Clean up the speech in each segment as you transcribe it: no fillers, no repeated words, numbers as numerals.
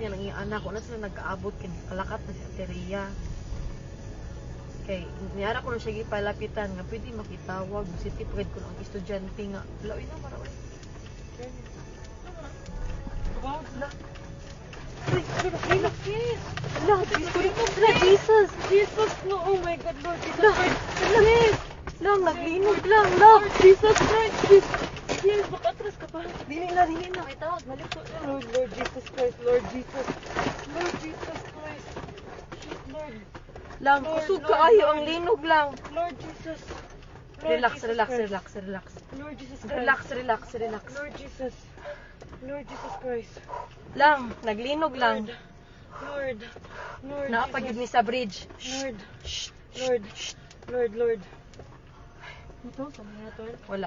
nga nang iyang anak ko na sila nagkaabot kay kalakat na si Ateria. Kay niyara ko na siya gipalapitan nga pwede makitawag si tipred ko ang estudyante nga. Laoy na maraway. Wow, la. Ay, look, sis. Allah, Jesus. Jesus, no, oh my God, Lord Jesus Lah, Christ. sis. Lang, naglinog lang, lang. Jesus Christ, yes, makatras ka pa. Dili na. Ay, tawag, malito. Lord Jesus Christ, Lord Jesus. Lord Jesus Christ. Shit, Lord. Lang, Lord, kusog Lord, kaayo Lord. ang linog lang. Lord Jesus. Lord Relax, Jesus relax, Christ. relax, relax. Lord Jesus Christ. Relax, relax, relax. Lord Jesus. Lord Jesus Christ. Lang, naglinog lang. Lord. Lord Naapagid Jesus. ni sa bridge. Lord. Shh. Lord. Lord. Ito, saan nga ito? Wala.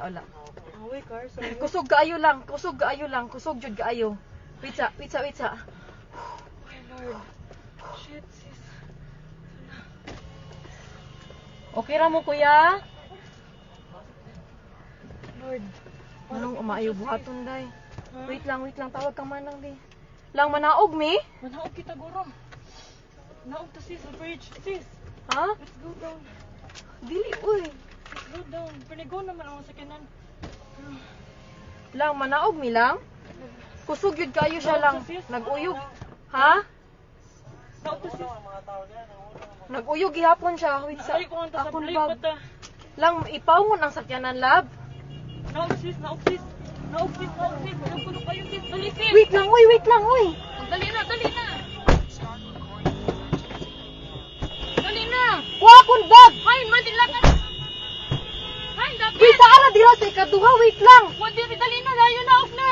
Away, car. Saan nga? Kusog kaayo lang, kusog jud kaayo. Wait sa. Ay, Lord. Shit, sis. Okay ra mo kuya? Lord. Anong umaayo buhaton day? Ha? Wait lang, tawag kang manang di. Lang manaog mi? Manaog kita, guro. Naog to, sis. The bridge. Sis, Ha? let's go down. Dili uy. Let's go down. Panigo naman ang sakinan. Lang manaog mi lang. Kusog yun kayo siya lang. Nag-uyog. Ha? Naog to, sis. Nag-uyog gihapon siya. Wait sa. Ay, kung ang tasap Akon na bag. ipata. Lang ipawon ang sakyanan lab. Naog, sis. Naog, sis. Naog, sis. Naog, kuno kayo, sis. Dali, sis. Wait lang uy. Dali na. Dali na. Wa akon bag. Hain, madilakan. Hain, dapat. Wait sa ara dira sa ikaduha. Wait lang. Dali na, layo na, off na.